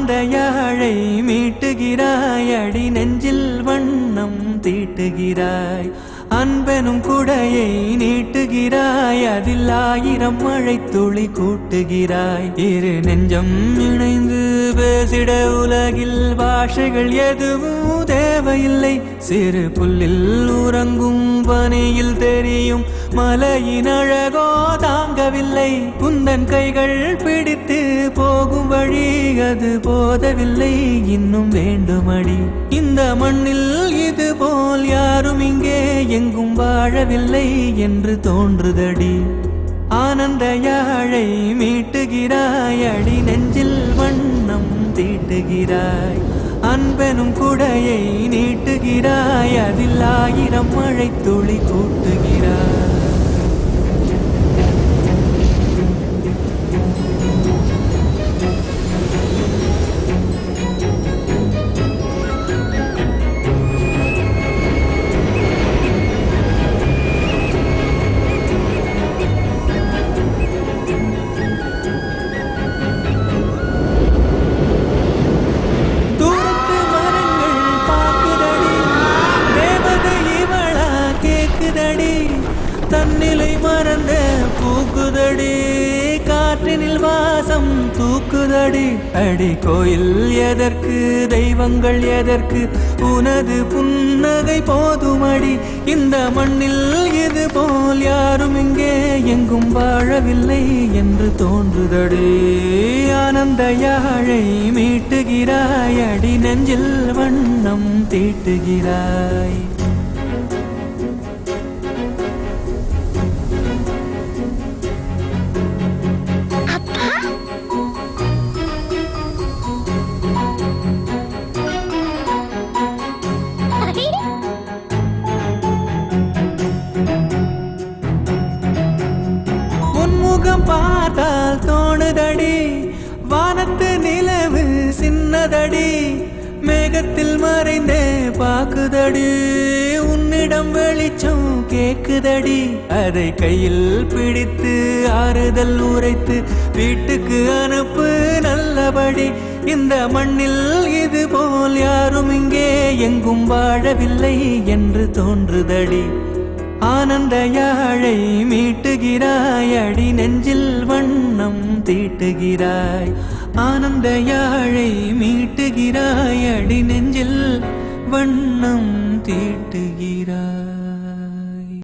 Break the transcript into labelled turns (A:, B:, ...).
A: ஆனந்த யாழை மீட்டுகிறாய், அடி நெஞ்சில் வண்ணம் தீட்டுகிறாய். அன்பெனும் குடையை நீட்டுகிறாய், அதில் 1000 மழை துளி கூட்டுகிறாய். இரு நெஞ்சம் இணைந்து பேசிட உலகில் பாஷைகள் எதுவும் தேவையில்லை. சிறு புல்லில் உறங்கும் பனியில் தெரியும் மலையின் அழகோ தாங்கவில்லை. குந்தன் கைகள் பிடித்து போகும் வழி அது போதவில்லை, இன்னும் வேண்டுமடி. இந்த மண்ணில் இது போல் யாரும் இங்கே எங்கும் வாழவில்லை என்று தோன்றுதடி. ஆனந்த யாழை மீட்டுகிறாய், அடி நெஞ்சில் வண்ணம் தீட்டுகிறாய். அன்பெனும் குடையை நீட்டுகிறாய், அதில் 1000 மழை துளி கூட்டுகிறாய். தன்னிலை மறந்த பூக்குதடி, காற்றினில் வாசம் தூக்குதடி. அடி கோயில் எதற்கு, தெய்வங்கள் எதற்கு, உனது புன்னகை போதுமடி. இந்த மண்ணில் இது போல் யாரும் இங்கே எங்கும் வாழவில்லை என்று தோன்றுதடி. ஆனந்த யாழை மீட்டுகிறாய், அடி நெஞ்சில் வண்ணம் தீட்டுகிறாய். முகம் பார்த்தால் தோணுதடி, வானத்து நிலவு சின்னதடி. மேகத்தில் மறைந்தே பாக்குதடி, உன்னிடம் வெளிச்சம் கேக்குதடி. அதை கையில் பிடித்து ஆறுதல் உரைத்து வீட்டுக்கு அனுப்பு நல்லபடி. இந்த மண்ணில் இது போல் யாரும் இங்கே எங்கும் வாழவில்லை என்று தோன்றுதடி. ஆனந்த யாழை மீட்டுகிறாய், அடி நெஞ்சில் வண்ணம் தீட்டுகிறாய். ஆனந்த யாழை மீட்டுகிறாய், அடி நெஞ்சில் வண்ணம் தீட்டுகிறாய்.